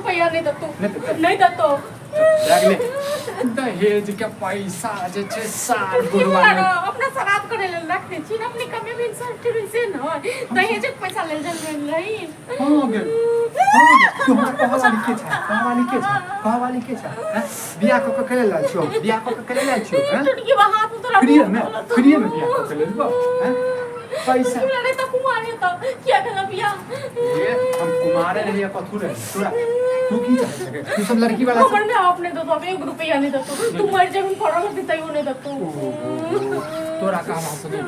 रुपया नहीं दतो नहीं दतो लागले दहेज के पैसा जे छे सार बुढ़वा अपना श्राद्ध करे ले रखने छी अपनी कमे भी इंसान से न दहेज के पैसा ले जल रही हां गे तुम्हारा कहवाली के छ कहवाली के छ बियाह को करे ला छो बियाह को करे ला छो हैं टुटकी हाथ तोरा फ्री में बियाह को करे ला हैं पैसा लड़े तो कुमारे तो क्या कर बियाह ये हम कुमारे नहीं पथुर है तोरा तू की चाहे तू सब लड़की वाला खबर में आपने तो अब 1 रुपया नहीं दतो तू मर जब पड़ो देता ही नहीं दतो तोरा का बात सुन हैं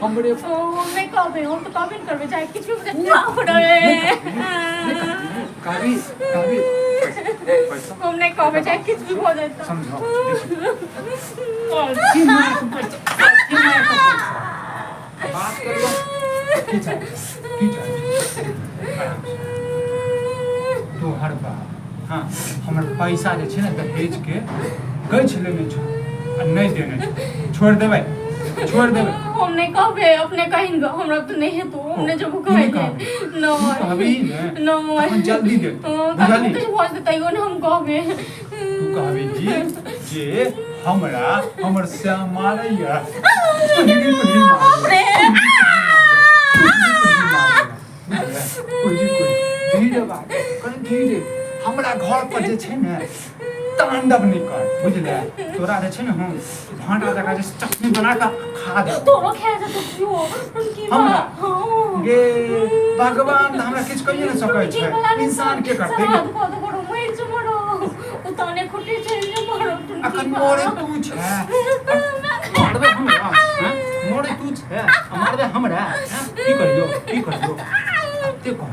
हमरे नहीं कहबे हम तो कहबे करबे चाहे किछ भी मुझे पड़े काबी पैसा हम नहीं कहबे चाहे किछ भी हो जाए समझो बात करो की चाहे तो हर बार हाँ हमर पैसा जे छै ने दहेज के गछ लेने छो आ नहीं देने छोड़ देबै हम नहीं कहबे अपने कहिन हमरा तो नहीं है तो हमने जब कहे नो कहबी नो अपन जल्दी दे बुझाली कुछ बोल देता ही हम कहबे तू कहबी जी जे हमरा हमर श्याम मारैया धीरे बात धीरे हमरा घर पर जे छै ने तांडव नहीं कर बुझले तोरा जे छै ने हम भांटा जका जे चटनी बना के खा दे तोरो खा जा तो क्यों उनकी बात गे भगवान हमरा किछ कहिए न सकै छै इंसान के करते को तो करो मर जो मरो उताने खुटी चल मरो अखन मोरे तू छै मारबे हमरा हैं मोरे तू छै मारबे हमरा की करियो ते कौन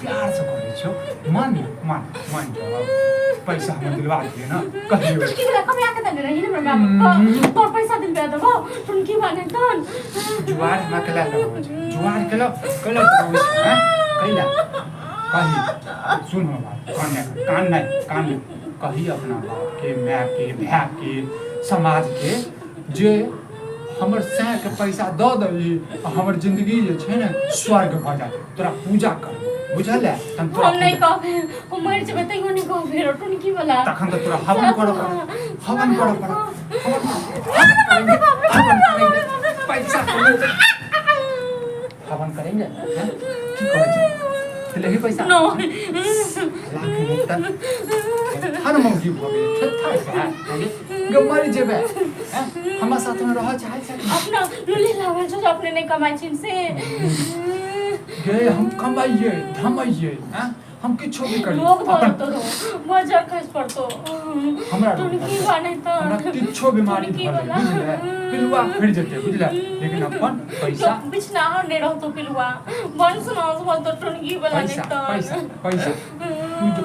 प्यार से करे छो मान जाओ पैसा हम दिलवा दिए ना कहियो तुमकी वाला कम आके दे रही ना बाबा तो पैसा दिल पे दबो तुमकी वाले तन जुआर में कला लगो जुआर कला हैं कैला कही सुन बात कान नहीं कही अपना बाप के मां के भाई के समाज के जे हमर सह के पैसा द दही हमर जिंदगी जे छै ने स्वर्ग भ जाए तोरा पूजा कर बुझल है हम नहीं कहबे हम मर जेबे तइयो नहीं कहबे रोटन की वाला तखन तो तोरा हवन करो पैसा हवन करेंगे हैं की कहै छै ले ही पैसा नो लाख नहीं त हन मौगी भबे छथा है गमर जेबे हैं हमरा साथ में रह चाहे छै अपना लुले लावे जो अपने नहीं कमाई छिन से गे हम कमाइए धमाइए हैं हम किछो भी करी लोग बोलतो मजा खस पड़तो हमरा तुमकी वाले तो हमरा किछो बीमारी धरे बुझले पिलुआ फड़ जेते बुझले लेकिन अपन पैसा बिछना ने रहतो पिलुआ बन सुनाओ बोलतो तुमकी वाला नहीं तो पैसा तू जो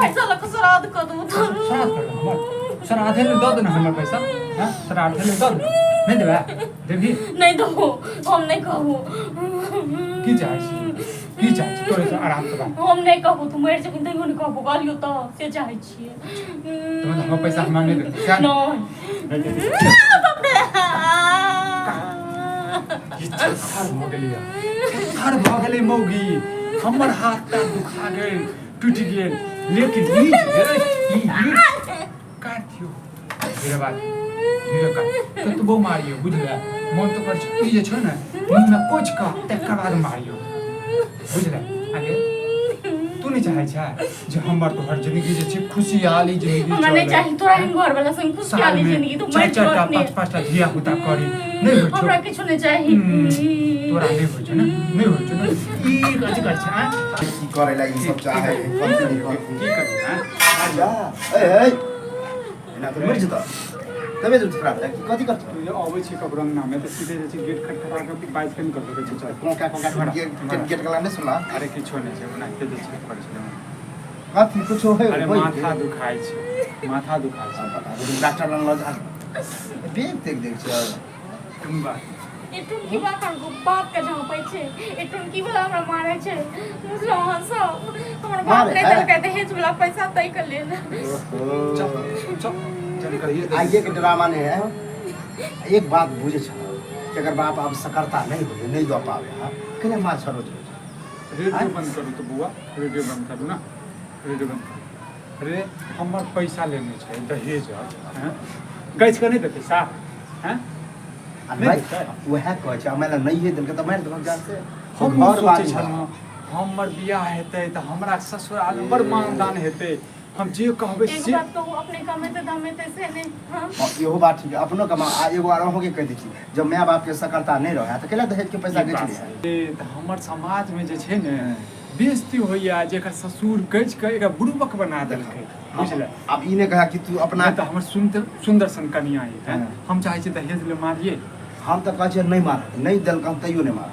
पैसा लक श्राद्ध कर दो श्राद्ध कर हमर श्राद्ध ले दो ना हमर पैसा हैं श्राद्ध ले दो नहीं देबे देबी नहीं दो हम नहीं कहू की चाहे तोरे से आराम से बात हम नहीं कहू तू मर जब तइयो नहीं कहू गालियो तो से चाहे छी तुम हमर पैसा हम नहीं दे क्या नहीं हर भगले मौगी हमर हाथ पैर दुखा गेल टूट गेल लेकिन ई काट दियो धीरे काट कतबो मारियो बुझले मन तो कर ई जे छ ने मुंह में कोच का तकर बाद मारियो बुझले आगे तू नहीं चाहे छै जे हमर तोहर जिंदगी जे छै खुशहाली जिंदगी हमरा नहीं चाहि तोरा इन घर वाला संग खुशहाली जिंदगी तू मर जो अपने 5-5 धिया पुता करी नहीं हो हमरा किछु नहीं चाहि तोरा नहीं हो छ नहीं हो छ ई गज कर छ की करे ला ई सब चाहे की कर आजा ए ना तो मर जता तबे जो खराब है कथि करत तू आबै छी कबरंग नामे त सीधे जे छै गेट खटखटा के बाइक कम कर देबै छै चल कोका गेट गला नहीं सुनला अरे किछो नहीं छै ओना के जे छै कर छै कथि कुछ होय अरे माथा दुखाय छै डॉक्टर लग ल जा देख छै तुम बात एटुन की बात हमको बाप का जहाँ पे छे एटुन की वाला हमरा मारे छे मुझलो हंसो हमरा बाप ने दल कहते हैं वाला पैसा तय कर ले चल करिए आगे के ड्रामा ने है एक बात बुझे छ कि अगर बाप अब सकरता नहीं हो नहीं दो पावे हां कने मां छोड़ो रेडियो बंद करू तो बुआ रेडियो बंद करू ना रेडियो बंद करू अरे हमर पैसा लेने छै दहेज हैं गैस के नहीं दे पैसा हैं वह कहै छै हमरा नहीं है दिल के तो मार देबो जान से हम और बात सोचे छलहुँ हमर बियाह हेतै तऽ हमरा ससुराल में बड़ मानदान हेतै हम जे कहबै एक से बात कहू अपने कमेते धमेते से नहीं हाँ इहो बात ठीक है अपनो कमा एगो आरो हो के कह दै छी जब माय बाप के सकरता नहीं रहे त केला दहेज के पैसा गछ लिया तऽ हमर समाज में जे छै ने बेइज्जती होइया जेकर ससुर गज के एक बुड़बक बना देलकै बुझले अब ई ने कहा कि तू अपना तऽ हमर सुंदर सन कनिया है हाँ। हम चाहे छी दहेज ले मारिए हम तो कहै छै नहीं मार नहीं दल हम तैयो नहीं मार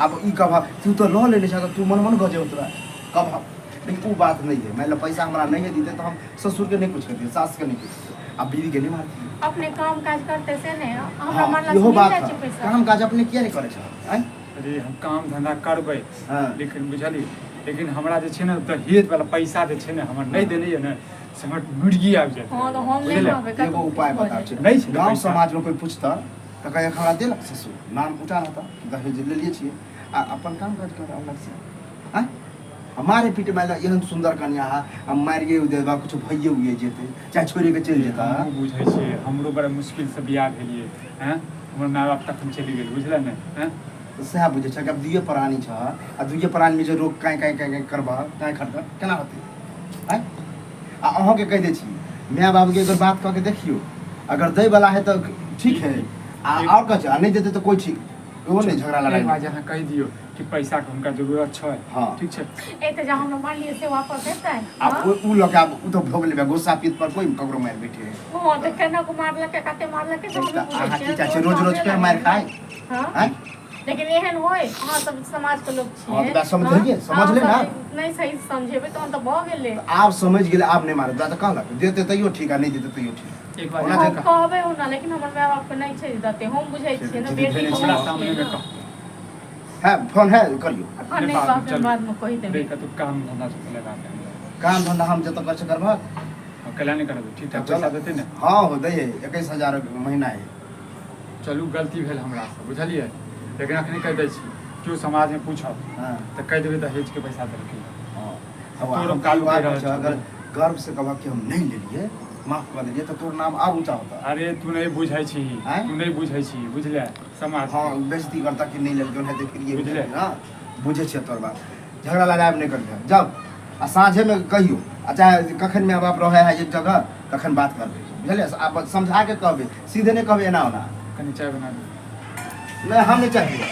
अब ई कह तू तो ल लेने छ तू मन मन गजे तोरा कब लेकिन वो बात नहीं है मतलब पैसा हमारा नहीं है दीते तो हम ससुर के नहीं कुछ करते सास के नहीं कुछ अब बीवी के नहीं मारती अपने काम काज करते से नहीं हमरा मारला इहो से बात मिल है जाए पैसा काम काज अपने किया नहीं करे छ हैं अरे हम काम धंधा करबै हाँ। लेकिन बुझली लेकिन हमरा जे छै ने दहेज वाला पैसा जे छै ने हमर नहीं देने है ने से हमर मुर्गी आबि जाए हाँ तो हम नहीं मांगे का एगो उपाय बता छै नहीं छै गांव पैसा। समाज में कोई पूछता तो कहे हमरा देलक ससुर नाम उठा रहता दहेज ले लिए छिए आ अपन काम काज कर अलग से हैं हमारे पीठ में एहन सुंदर कन्या है हम मारिए देबा कुछ भइए हुए जेते चाहे छोड़े के चल जेता हमहूँ बुझै छियै हमरो बड़ा मुश्किल से बियाह भेलिए हैं हमर माय बाप तक हम चलि गेल बुझले ने हैं तो सह बुझे छ कि अब दुइये प्राणी छ आ दुइये प्राणी में जे रोग काई करबा काई खटका केना होते हैं आ अहाँ के कह दे छी माय बाप के अगर बात कह के देखियो अगर दे वाला है तो ठीक है आ और कह छ नहीं देते तो कोई ठीक वो नहीं झगड़ा एक लड़ाई बार अहाँ कहि दियौ कि पैसा के हुनका जरूरत छै हाँ। ठीक छै ए तो जहाँ हम मान लिए से वापस देता है अब उ लोग अब उ तो भोग लेबे गुस्सा पीत पर कोई ककरो मार बैठे हाँ तो केना को मारला के काते मारला के सब तो आहा की चाहे रोज रोज के मार खाए हां हैं लेकिन एहन होय अहाँ सब समाज के लोग छियै हाँ, तो बात समझिए, हाँ, समझ ले ना। नहीं सही समझेबे तो हम तो भ गेले आप समझ गेले आप नहीं मारे तो कहलक देते तैयो ठीक है नहीं देते तैयो ठीक एक बार ओना हम देखा। कहबे हो ना लेकिन हमर माय बाप के नहीं छै देते हम बुझै छियै ना बेटी को हमरा सामने में कह है फोन है करियो अपन नहीं बाप के बाद में कहि देबे देख तू काम धंधा से लगा दे काम धंधा हम जत कर से करबा अकेला नहीं करब ठीक ठाक पैसा देते ने हाँ हो दे 21000 महीना है चलू गलती भेल हमरा से बुझलिए लेकिन अखनी कह दै छी केओ समाज में पूछब हाँ तऽ कहि देबै दहेज के पैसा देलकै हाँ तोरो अब हम काल काल उठै रहल अगर छै। गर्व से कहबा कि हम नहीं ले लिए माफ कर दिए तो तोर नाम और ऊंचा होता अरे तू नहीं बुझै छी आँय? तू नहीं बुझै छी बुझले समाज हाँ बेइज्जती करता कि नहीं लेलके है तो फिर ये बुझले। ना बुझे छियै तोर बात झगड़ा लड़ाई नहीं करते जब आ साँझे में कहियो आ चाहे कखन माय बाप रहे है एक जगह तखन बात करबे बुझलिए आप समझा के कहबे सीधे नहीं कहबे एना ओना कनी चाय बना दे नहीं हम नहीं चाहिए